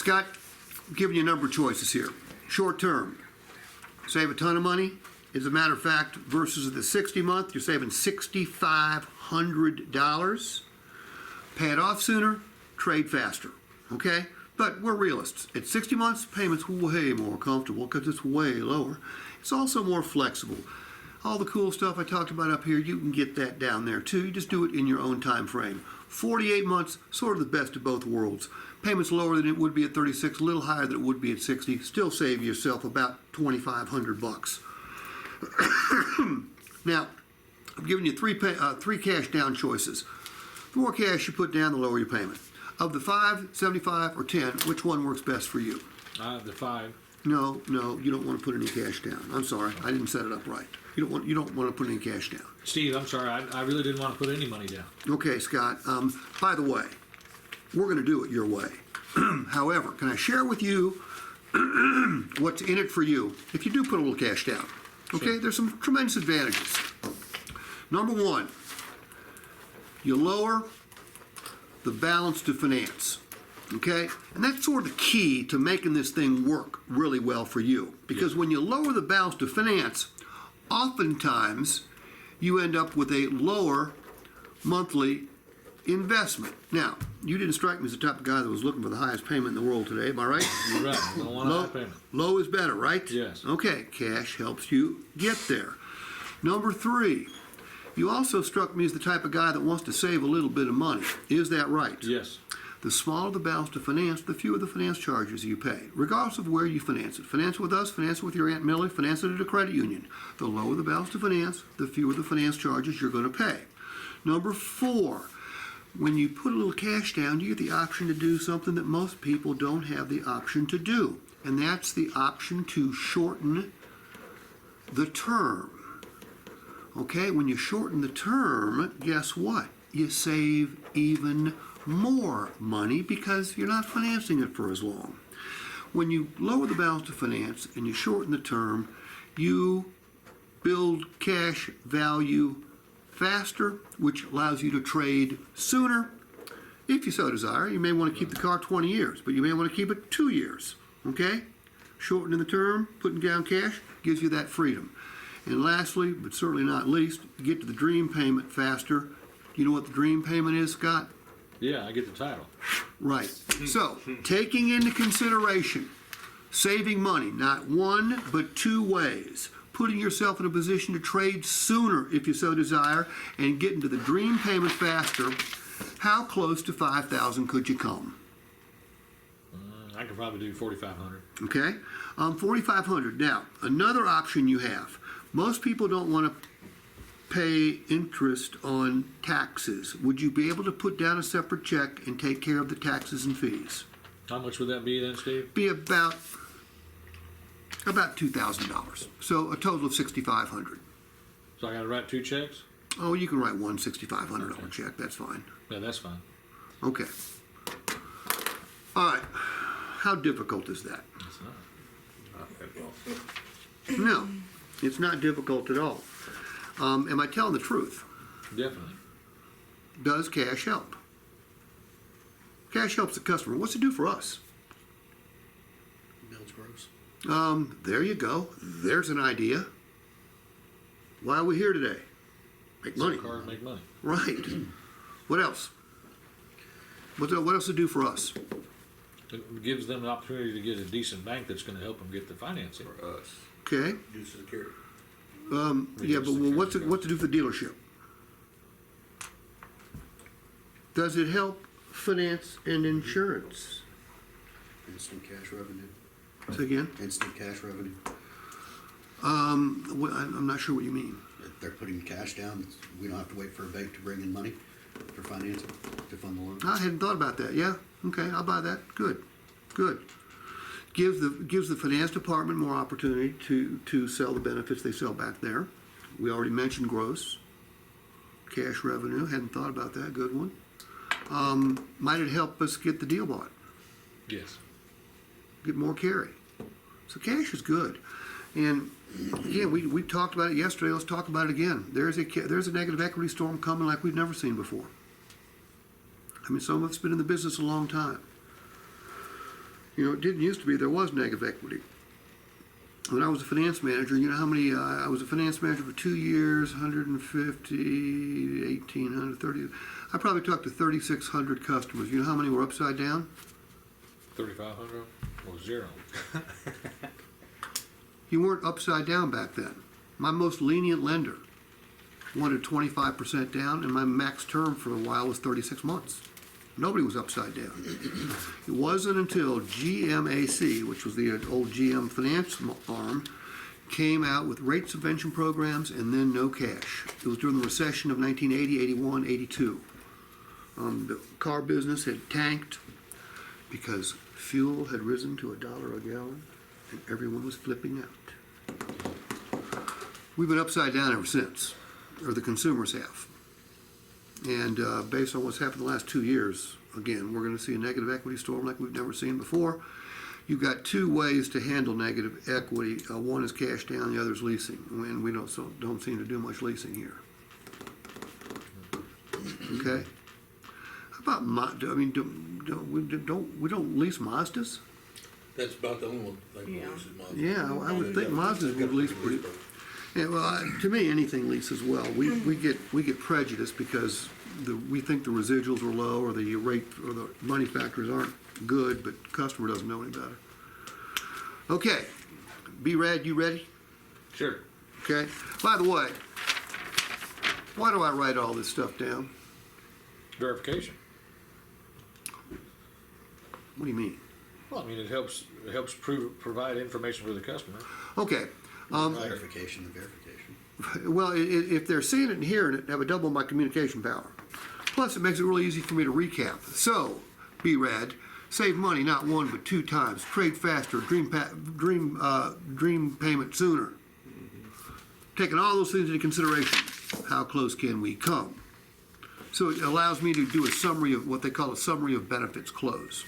Scott, I'm giving you a number of choices here. Short term, save a ton of money. As a matter of fact, versus the 60-month, you're saving $6,500. Pay it off sooner, trade faster, okay? But we're realists. At 60 months, payment's way more comfortable because it's way lower. It's also more flexible. All the cool stuff I talked about up here, you can get that down there too. You just do it in your own time frame. 48 months, sort of the best of both worlds. Payments lower than it would be at 36, a little higher than it would be at 60. Still save yourself about $2,500. Now, I'm giving you three cash down choices. The more cash you put down, the lower your payment. Of the 5, 75, or 10, which one works best for you? The 5. No, you don't want to put any cash down. I'm sorry, I didn't set it up right. You don't want to put any cash down. Steve, I'm sorry, I really didn't want to put any money down. Okay, Scott. By the way, we're going to do it your way. However, can I share with you what's in it for you if you do put a little cash down? Okay, Sure. There's some tremendous advantages. Number one, you lower the balance to finance. Okay? And that's sort of the key to making this thing work really well for you. Because when you lower the balance to finance, oftentimes you end up with a lower monthly investment. Now, you didn't strike me as the type of guy that was looking for the highest payment in the world today, am I right? You're right. I don't want a high payment. Low is better, right? Yes. Okay, cash helps you get there. Number 3, you also struck me as the type of guy that wants to save a little bit of money. Is that right? Yes. The smaller the balance to finance, the fewer the finance charges you pay, regardless of where you finance it. Finance it with us, finance it with your Aunt Millie, finance it at a credit union. The lower the balance to finance, the fewer the finance charges you're going to pay. Number 4, when you put a little cash down, you get the option to do something that most people don't have the option to do, and that's the option to shorten the term. Okay, when you shorten the term, guess what? You save even more money because you're not financing it for as long. When you lower the balance to finance and you shorten the term, you build cash value faster, which allows you to trade sooner. If you so desire, you may want to keep the car 20 years, but you may want to keep it 2 years. Okay? Shortening the term, putting down cash, gives you that freedom. And lastly, but certainly not least, you get to the dream payment faster. You know what the dream payment is, Scott? Yeah, I get the title. Right. So, taking into consideration saving money, not one, but 2 ways, putting yourself in a position to trade sooner if you so desire, and getting to the dream payment faster, how close to $5,000 could you come? I could probably do 4,500. Okay? $4,500. Now, another option you have. Most people don't want to pay interest on taxes. Would you be able to put down a separate check and take care of the taxes and fees? How much would that be then, Steve? Be about $2,000. So a total of $6,500. So I got to write 2 checks? Oh, you can write one $6,500 check. That's fine. Yeah, that's fine. Okay. All right. How difficult is that? It's not. No, it's not difficult at all. Am I telling the truth? Definitely. Does cash help? Cash helps the customer. What's it do for us? Builds gross. There you go. There's an idea. Why are we here today? Make money. Sell cars, make money. Right. What else? What else does it do for us? It gives them an opportunity to get a decent bank that's going to help them get the financing. For us. Okay. Reduce security. Yeah, but what's it do for the dealership? Does it help finance and insurance? Instant cash revenue. Say again? Instant cash revenue. I'm not sure what you mean. If they're putting cash down, we don't have to wait for a bank to bring in money for financing, to fund the loan. I hadn't thought about that. Yeah. Okay, I'll buy that. Good. Gives the finance department more opportunity to sell the benefits they sell back there. We already mentioned gross cash revenue. Hadn't thought about that. Good one. Might it help us get the deal bought? Yes. Get more carry. So cash is good. And again, we talked about it yesterday. Let's talk about it again. There's a negative equity storm coming like we've never seen before. I mean, some of us been in the business a long time. You know, it didn't used to be, there was negative equity. When I was a finance manager, you know how many, I was a finance manager for 2 years, 150, 1,800, 30. I probably talked to 3,600 customers. You know how many were upside down? 3,500 or zero. You weren't upside down back then. My most lenient lender wanted 25% down, and my max term for a while was 36 months. Nobody was upside down. It wasn't until GMAC, which was the old GM finance arm, came out with rate subvention programs and then no cash. It was during the recession of 1980, 81, 82. The car business had tanked because fuel had risen to $1 a gallon and everyone was flipping out. We've been upside down ever since, or the consumers have. And based on what's happened the last 2 years, again, we're going to see a negative equity storm like we've never seen before. You've got two ways to handle negative equity. One is cash down, the other is leasing. And we don't seem to do much leasing here. Okay. How about we don't lease Mazdas? That's about the only one thing we Yeah. use is Mazda. Yeah, I would think Mazdas would lease pretty. Yeah, well, to me, anything leases well. We get prejudiced because we think the residuals are low or the rate or the money factors aren't good, but customer doesn't know any better. Okay, B-Rad, you ready? Sure. Okay. By the way, why do I write all this stuff down? Verification. What do you mean? Well, I mean, it helps provide information for the customer. Okay. Verification and verification. Well, if they're seeing it and hearing it, have a double my communication power. Plus, it makes it really easy for me to recap. So, B-Rad, save money not one but two times. Trade faster. Dream payment sooner. Taking all those things into consideration, how close can we come? So it allows me to do a summary of what they call a summary of benefits close.